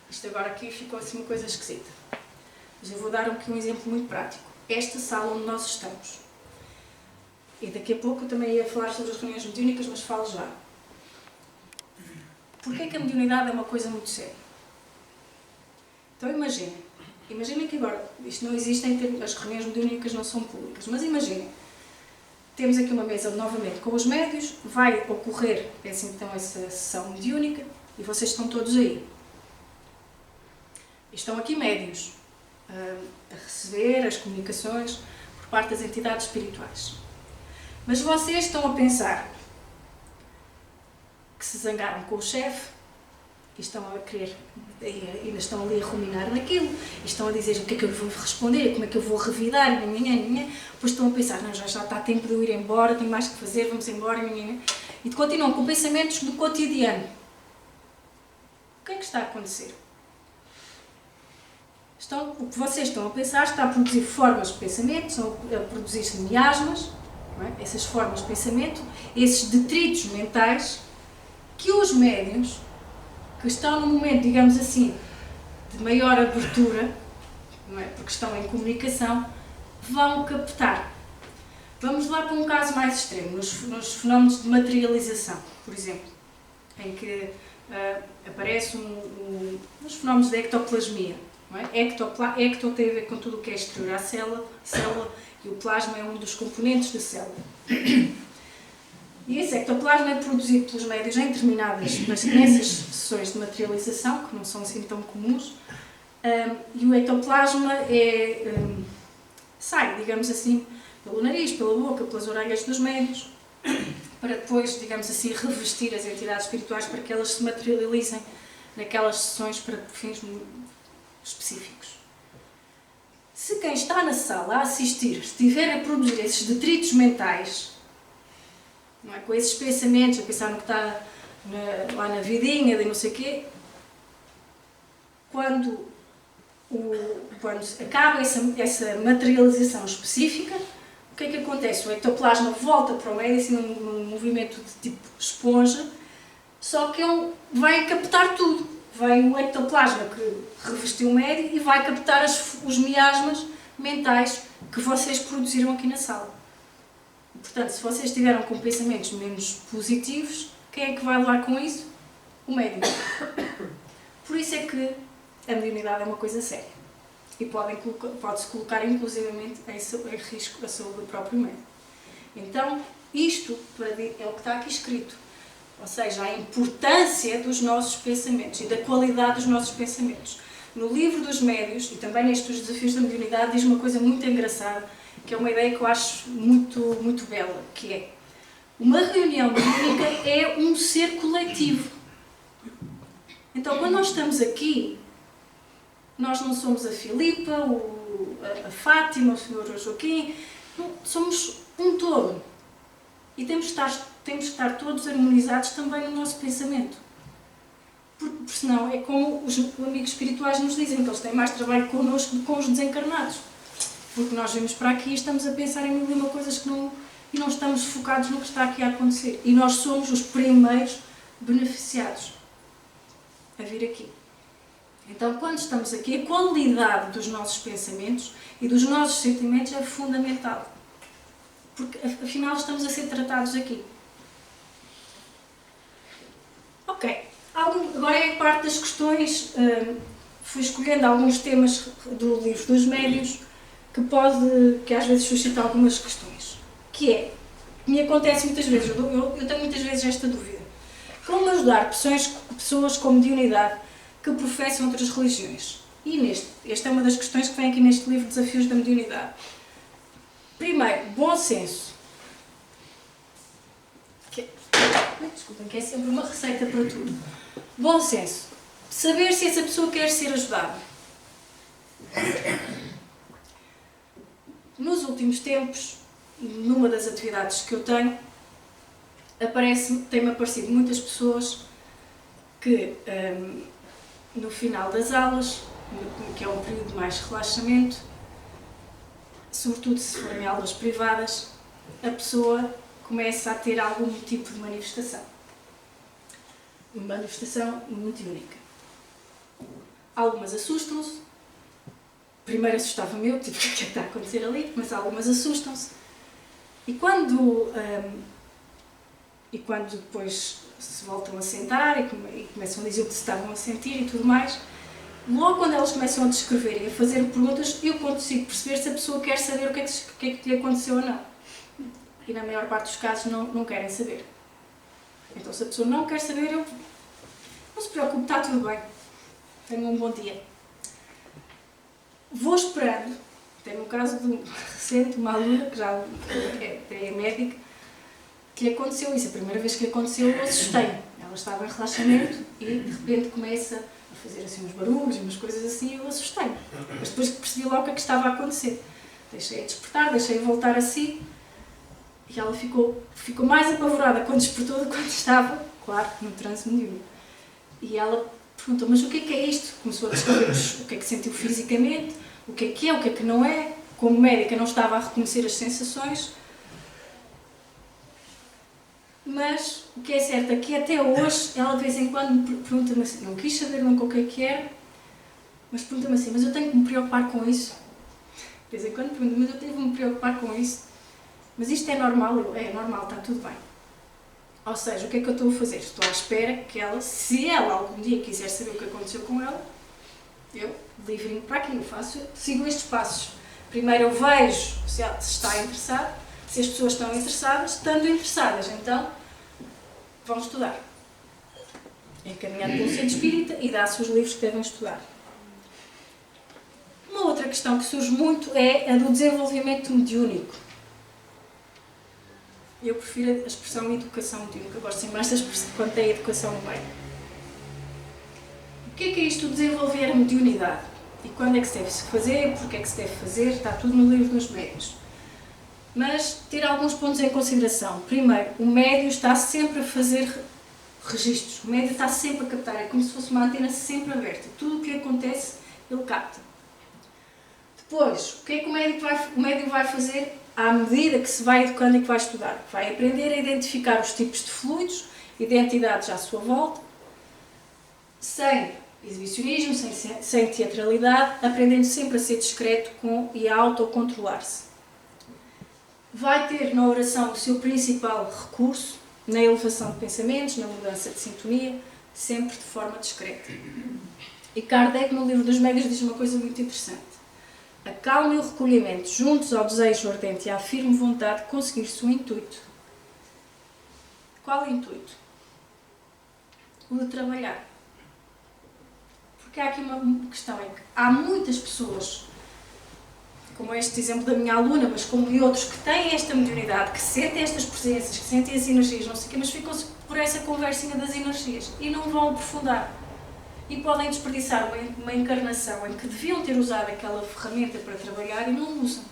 Isto agora aqui ficou assim uma coisa esquisita. Mas eu vou dar aqui um exemplo muito prático. Esta sala onde nós estamos. E daqui a pouco eu também ia falar sobre as reuniões mediúnicas, mas falo já. Porquê que a mediunidade é uma coisa muito séria? Então imaginem que agora, isto não existe em termos, as reuniões mediúnicas não são públicas, mas imaginem, temos aqui uma mesa novamente com os médios, vai ocorrer então essa sessão mediúnica e vocês estão todos aí. E estão aqui médios a receber as comunicações por parte das entidades espirituais. Mas vocês estão a pensar que se zangaram com o chefe e estão a querer, ainda estão ali a ruminar naquilo, e estão a dizer o que é que eu vou responder, como é que eu vou revidar, depois estão a pensar, não, já está tempo de eu ir embora, tenho mais que fazer, vamos embora, e continuam com pensamentos do cotidiano. O que é que está a acontecer? O que vocês estão a pensar está a produzir formas de pensamento, estão a produzir miasmas, não é? Essas formas de pensamento, esses detritos mentais que os médiuns, que estão num momento, digamos assim, de maior abertura, não é? Porque estão em comunicação, vão captar. Vamos lá para um caso mais extremo, nos fenómenos de materialização, por exemplo, em que aparece nos fenómenos de ectoplasmia. Não é? Ecto tem a ver com tudo o que é exterior à célula, e o plasma é um dos componentes da célula. E esse ectoplasma é produzido pelos médios em determinadas, nessas sessões de materialização, que não são assim tão comuns, e o ectoplasma sai, digamos assim, pelo nariz, pela boca, pelas orelhas dos médios, para depois, digamos assim, revestir as entidades espirituais para que elas se materializem naquelas sessões para fins específicos. Se quem está na sala a assistir estiver a produzir esses detritos mentais, não é? Com esses pensamentos, a pensar no que está lá na vidinha, de não sei o quê, quando acaba essa materialização específica, o que é que acontece? O ectoplasma volta para o médio, assim, num movimento de tipo esponja, só que ele vai captar tudo. Vem o ectoplasma que revestiu o médio e vai captar os miasmas mentais que vocês produziram aqui na sala. Portanto, se vocês estiveram com pensamentos menos positivos, quem é que vai levar com isso? O médium. Por isso é que a mediunidade é uma coisa séria. e pode-se colocar inclusivamente em risco a saúde do próprio médico. Então, isto é o que está aqui escrito, ou seja, a importância dos nossos pensamentos e da qualidade dos nossos pensamentos. No livro dos médios, e também nestes desafios da mediunidade, diz uma coisa muito engraçada, que é uma ideia que eu acho muito bela, que é: uma reunião mediúnica é um ser coletivo. Então, quando nós estamos aqui, nós não somos a Filipa, a Fátima, o Sr. Joaquim, não, somos um todo. E temos que estar todos harmonizados também no nosso pensamento. Porque senão é como os amigos espirituais nos dizem, que eles têm mais trabalho connosco do que com os desencarnados. Porque nós vemos para aqui e estamos a pensar em mil e uma coisas e não estamos focados no que está aqui a acontecer. E nós somos os primeiros beneficiados a vir aqui. Então, quando estamos aqui, a qualidade dos nossos pensamentos e dos nossos sentimentos é fundamental. Porque, afinal, estamos a ser tratados aqui. Ok. Agora é a parte das questões. Fui escolhendo alguns temas do livro dos médios que às vezes suscita algumas questões. Que me acontece muitas vezes, eu tenho muitas vezes esta dúvida. Como ajudar pessoas com mediunidade que professam outras religiões? E esta é uma das questões que vem aqui neste livro, Desafios da Mediunidade. Primeiro, bom senso. Desculpem, que é sempre uma receita para tudo. Bom senso. Saber se essa pessoa quer ser ajudada. Nos últimos tempos, numa das atividades que eu tenho, tem-me aparecido muitas pessoas que, no final das aulas, que é um período de mais relaxamento, sobretudo se forem aulas privadas, a pessoa começa a ter algum tipo de manifestação. Uma manifestação muito única. Algumas assustam-se. Primeiro assustava-me eu, tipo, o que é que está a acontecer ali? Mas algumas assustam-se. E quando depois se voltam a sentar e começam a dizer o que se estavam a sentir e tudo mais, logo quando elas começam a descrever e a fazer perguntas, eu consigo perceber se a pessoa quer saber o que é que lhe aconteceu ou não. E na maior parte dos casos não querem saber. Então, se a pessoa não quer saber, não se preocupe, está tudo bem. Tenha um bom dia. Vou esperando. Tenho um caso recente, uma aluna, que já é médica, que lhe aconteceu isso. A primeira vez que lhe aconteceu, eu assustei. Ela estava em relaxamento e, de repente, começa a fazer assim uns barulhos, umas coisas assim, e eu assustei. Mas depois que percebi logo o que é que estava a acontecer. Deixei-a despertar, deixei-a voltar a si. E ela ficou mais apavorada quando despertou do que quando estava, claro, no transe mediúnico. E ela perguntou, mas o que é isto? Começou a descrever o que é que sentiu fisicamente, o que é que não é. Como médica não estava a reconhecer as sensações. Mas o que é certo é que até hoje, ela de vez em quando pergunta-me assim, não quis saber nunca o que era, mas pergunta-me assim, mas eu tenho que me preocupar com isso? De vez em quando pergunta-me, mas eu tenho que me preocupar com isso? Mas isto é normal? É normal, está tudo bem. Ou seja, o que é que eu estou a fazer? Estou à espera que ela, se ela algum dia quiser saber o que aconteceu com ela, eu livre-me para aqui, sigo estes passos. Primeiro eu vejo se está interessado, se as pessoas estão interessadas, estando interessadas, então vão estudar. É encaminhado pelo centro espírita e dá-se os livros que devem estudar. Uma outra questão que surge muito é a do desenvolvimento mediúnico. Eu prefiro a expressão educação mediúnica, eu gosto sempre mais da expressão quando tem educação no meio. O que é isto de desenvolver a mediunidade? E quando é que se deve fazer, porque é que se deve fazer, está tudo no livro dos médios. Mas ter alguns pontos em consideração. Primeiro, o médio está sempre a fazer registros, o médio está sempre a captar, é como se fosse uma antena sempre aberta. Tudo o que acontece, ele capta. Depois, o que é que o médio vai fazer à medida que se vai educando e que vai estudar? Vai aprender a identificar os tipos de fluidos e de entidades à sua volta, sem exibicionismo, sem teatralidade, aprendendo sempre a ser discreto e a autocontrolar-se. Vai ter na oração o seu principal recurso, na elevação de pensamentos, na mudança de sintonia, sempre de forma discreta. E Kardec, no livro dos médios, diz uma coisa muito interessante. A calma e o recolhimento, juntos ao desejo ardente e à firme vontade de conseguir-se o intuito. Qual intuito? O de trabalhar. Porque há aqui uma questão, é que há muitas pessoas, como este exemplo da minha aluna, mas como e outros, que têm esta mediunidade, que sentem estas presenças, que sentem as energias, não sei o quê, mas ficam-se por essa conversinha das energias e não vão aprofundar. E podem desperdiçar uma encarnação em que deviam ter usado aquela ferramenta para trabalhar e não usam.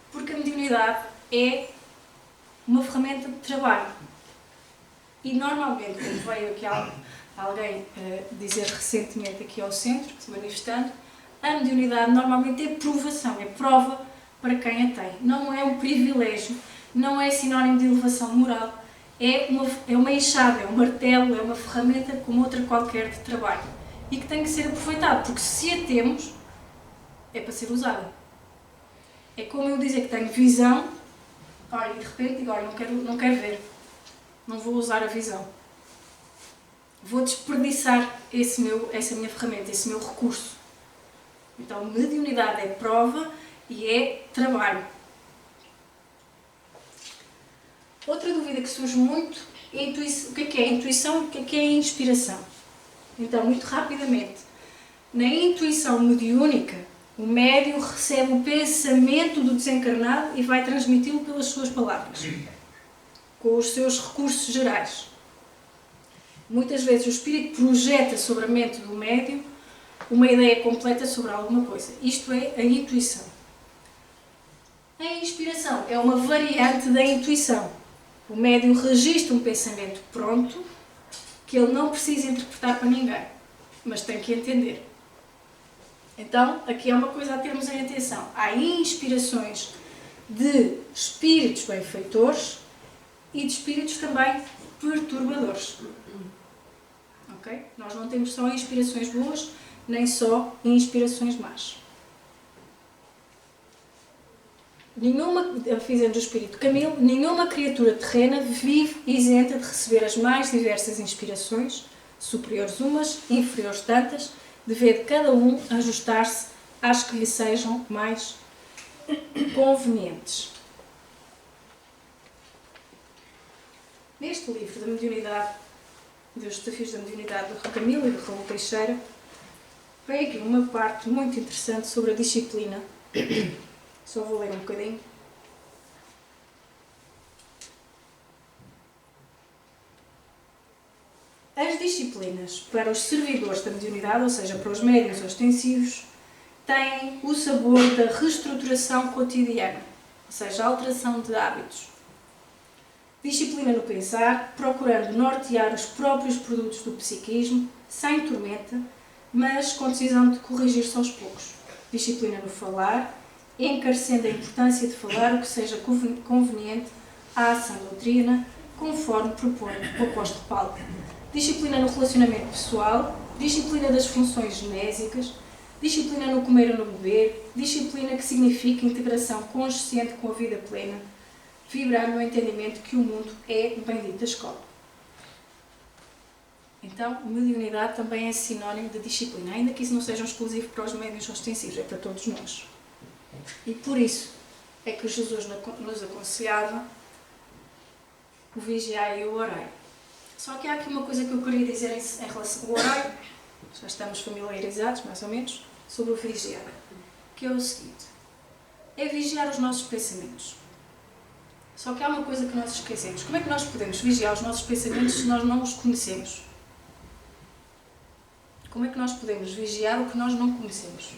Porque a mediunidade é uma ferramenta de trabalho. E normalmente, como veio aqui alguém dizer recentemente aqui ao centro, se manifestando, a mediunidade normalmente é provação, é prova para quem a tem. Não é um privilégio, não é sinónimo de elevação moral, é uma enxada, é um martelo, é uma ferramenta como outra qualquer de trabalho. E que tem que ser aproveitado, porque se a temos, é para ser usada. É como eu dizer que tenho visão, olha, e de repente digo, olha, não quero ver, não vou usar a visão. Vou desperdiçar essa minha ferramenta, esse meu recurso. Então, mediunidade é prova e é trabalho. Outra dúvida que surge muito é o que é intuição e o que é inspiração. Então, muito rapidamente, na intuição mediúnica, o médium recebe o pensamento do desencarnado e vai transmiti-lo pelas suas palavras, com os seus recursos gerais. Muitas vezes o espírito projeta sobre a mente do médium uma ideia completa sobre alguma coisa. Isto é a intuição. A inspiração é uma variante da intuição. O médium registra um pensamento pronto, que ele não precisa interpretar para ninguém, mas tem que entender. Então, aqui é uma coisa a termos em atenção. Há inspirações de espíritos benfeitores e de espíritos também perturbadores. Ok? Nós não temos só inspirações boas, nem só inspirações más. Dizendo o Espírito Camilo, nenhuma criatura terrena vive isenta de receber as mais diversas inspirações, superiores umas, inferiores tantas, devendo cada um ajustar-se às que lhe sejam mais convenientes. Neste livro da mediunidade, dos desafios da mediunidade do Camilo e do Raul Teixeira, vem aqui uma parte muito interessante sobre a disciplina. Só vou ler um bocadinho. As disciplinas para os servidores da mediunidade, ou seja, para os médiuns ostensivos, têm o sabor da reestruturação cotidiana, ou seja, a alteração de hábitos. Disciplina no pensar, procurando nortear os próprios produtos do psiquismo, sem tormenta, mas com decisão de corrigir-se aos poucos. Disciplina no falar, encarecendo a importância de falar o que seja conveniente à ação doutrina, conforme propõe o apóstolo Paulo. Disciplina no relacionamento pessoal, disciplina das funções genésicas, disciplina no comer ou no beber, disciplina que significa integração consciente com a vida plena, vibrar no entendimento que o mundo é bendita escola. Então, mediunidade também é sinónimo de disciplina, ainda que isso não seja exclusivo para os médiuns ostensivos, é para todos nós. E por isso é que Jesus nos aconselhava o vigiai e o orai. Só que há aqui uma coisa que eu queria dizer em relação ao orai, já estamos familiarizados, mais ou menos, sobre o vigiar, que é o seguinte: é vigiar os nossos pensamentos. Só que há uma coisa que nós esquecemos. Como é que nós podemos vigiar os nossos pensamentos se nós não os conhecemos? Como é que nós podemos vigiar o que nós não conhecemos?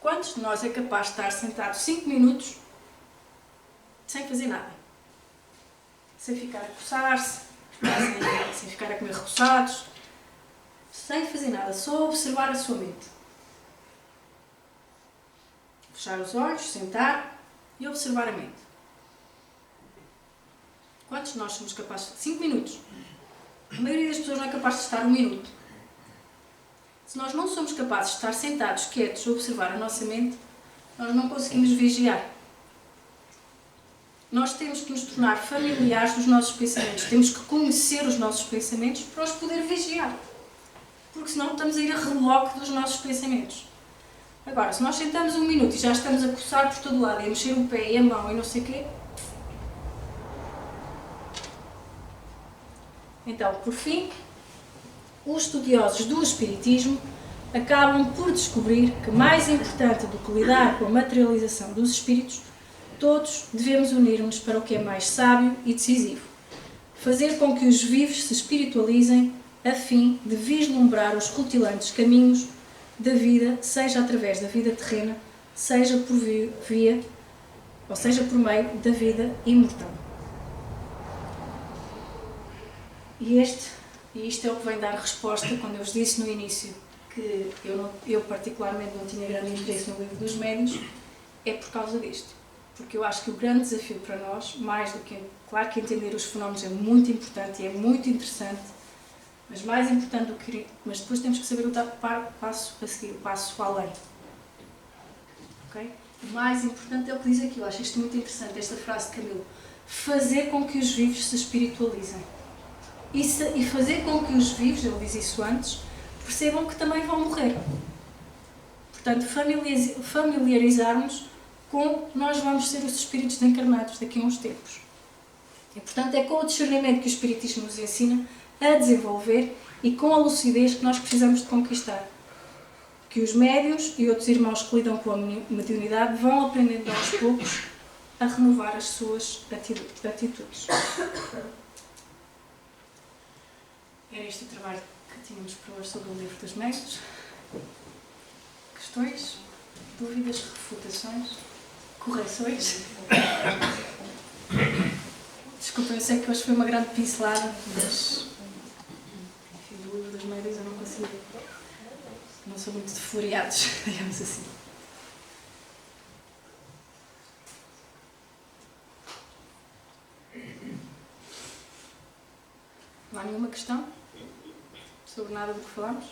Quantos de nós é capaz de estar sentado 5 minutos sem fazer nada? Sem ficar a coçar-se, sem ficar a comer repousados, sem fazer nada, só observar a sua mente. Fechar os olhos, sentar e observar a mente. Quantos de nós somos capazes de 5 minutos? A maioria das pessoas não é capaz de estar 1 minuto. Se nós não somos capazes de estar sentados, quietos, a observar a nossa mente, nós não conseguimos vigiar. Nós temos que nos tornar familiares dos nossos pensamentos. Temos que conhecer os nossos pensamentos para os poder vigiar. porque senão estamos a ir a reboque dos nossos pensamentos. Agora, se nós sentamos 1 minuto e já estamos a coçar por todo lado e a mexer o pé e a mão e não sei o quê, então, por fim, os estudiosos do Espiritismo acabam por descobrir que, mais importante do que lidar com a materialização dos espíritos, todos devemos unir-nos para o que é mais sábio e decisivo: fazer com que os vivos se espiritualizem a fim de vislumbrar os rutilantes caminhos da vida, seja através da vida terrena, seja por via, ou seja por meio da vida imortal. E isto é o que vem dar resposta quando eu vos disse no início que eu particularmente não tinha grande interesse no livro dos médiuns, é por causa disto. Porque eu acho que o grande desafio para nós, mais do que, claro que entender os fenómenos é muito importante e é muito interessante, mas mais importante do que, mas depois temos que saber o passo a seguir, o passo além. Okay? O mais importante é o que diz aqui, eu acho isto muito interessante, esta frase de Camilo: fazer com que os vivos se espiritualizem. E fazer com que os vivos, ele diz isso antes, percebam que também vão morrer. Portanto, familiarizarmos com nós vamos ser os espíritos encarnados daqui a uns tempos. E, portanto, é com o discernimento que o Espiritismo nos ensina a desenvolver e com a lucidez que nós precisamos de conquistar. Que os médiuns e outros irmãos que lidam com a mediunidade vão aprendendo aos poucos a renovar as suas atitudes. Era este o trabalho que tínhamos para hoje sobre o livro dos médiuns. Questões? Dúvidas? Refutações? Correções? Desculpa, eu sei que hoje foi uma grande pincelada, mas enfim, do livro dos médiuns eu não consigo. Não sou muito de floreados, digamos assim. Não há nenhuma questão sobre nada do que falamos?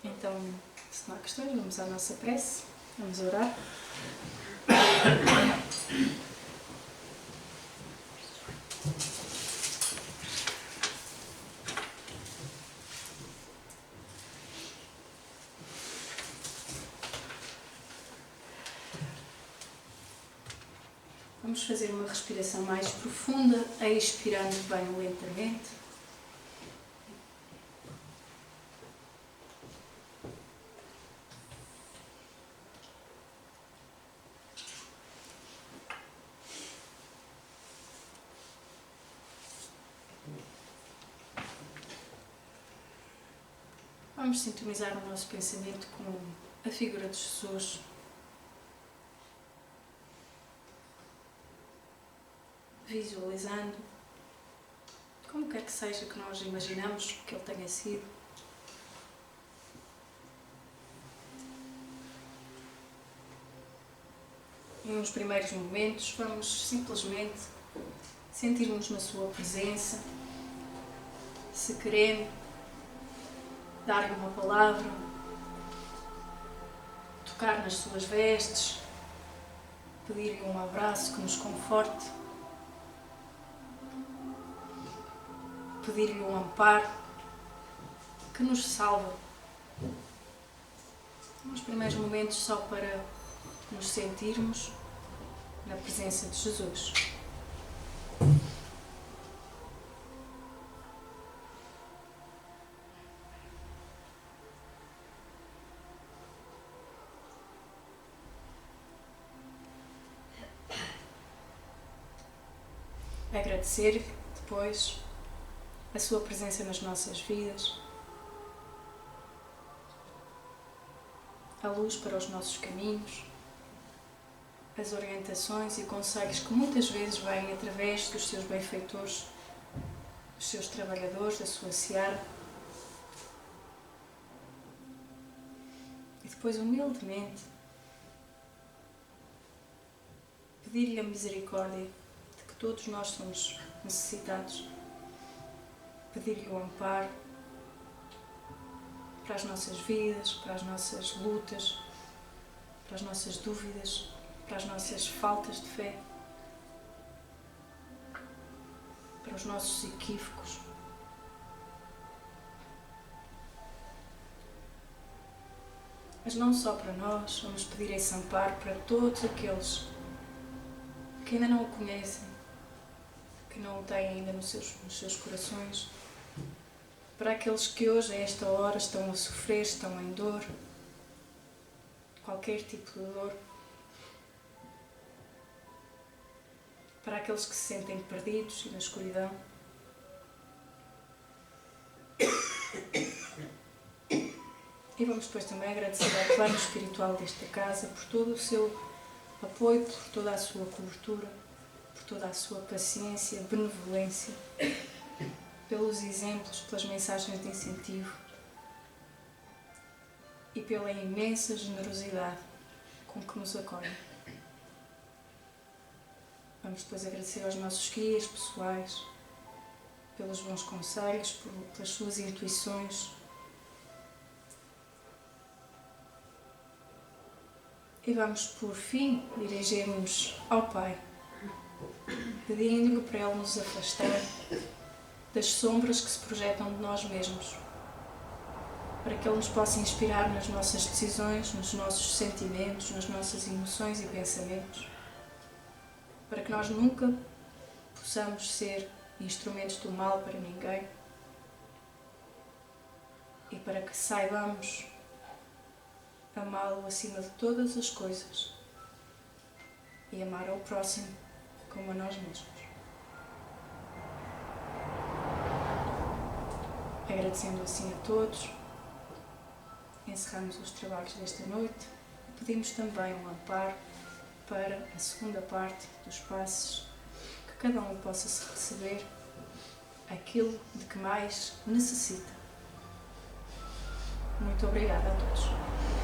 Então, se não há questões, vamos à nossa prece, vamos orar. Vamos fazer uma respiração mais profunda, expirando bem lentamente. Vamos sintonizar o nosso pensamento com a figura de Jesus. Visualizando, como quer que seja que nós imaginamos que ele tenha sido. Em uns primeiros momentos, vamos simplesmente sentir-nos na sua presença, se querendo, dar-lhe uma palavra, tocar nas suas vestes, pedir-lhe um abraço que nos conforte, pedir-lhe um amparo que nos salva. Nos primeiros momentos, só para nos sentirmos na presença de Jesus. Agradecer depois a sua presença nas nossas vidas, a luz para os nossos caminhos, as orientações e conselhos que muitas vezes vêm através dos seus benfeitores, dos seus trabalhadores, da sua seara. E depois, humildemente, pedir-lhe a misericórdia de que todos nós somos necessitados, pedir-lhe o amparo, para as nossas vidas, para as nossas lutas, para as nossas dúvidas, para as nossas faltas de fé, para os nossos equívocos. Mas não só para nós, vamos pedir esse amparo para todos aqueles que ainda não o conhecem, que não o têm ainda nos seus corações, para aqueles que hoje, a esta hora, estão a sofrer, estão em dor, qualquer tipo de dor, para aqueles que se sentem perdidos e na escuridão. E vamos depois também agradecer ao plano espiritual desta casa por todo o seu apoio, por toda a sua cobertura, por toda a sua paciência, benevolência, pelos exemplos, pelas mensagens de incentivo e pela imensa generosidade com que nos acolhem. Vamos depois agradecer aos nossos guias pessoais, pelos bons conselhos, pelas suas intuições. E vamos, por fim, dirigir-nos ao Pai, pedindo-lhe para Ele nos afastar das sombras que se projetam de nós mesmos, para que Ele nos possa inspirar nas nossas decisões, nos nossos sentimentos, nas nossas emoções e pensamentos, para que nós nunca possamos ser instrumentos do mal para ninguém e para que saibamos amá-lo acima de todas as coisas e amar ao próximo como a nós mesmos. Agradecendo assim a todos, encerramos os trabalhos desta noite e pedimos também um amparo para a segunda parte dos passos, que cada um possa se receber aquilo de que mais necessita. Muito obrigada a todos.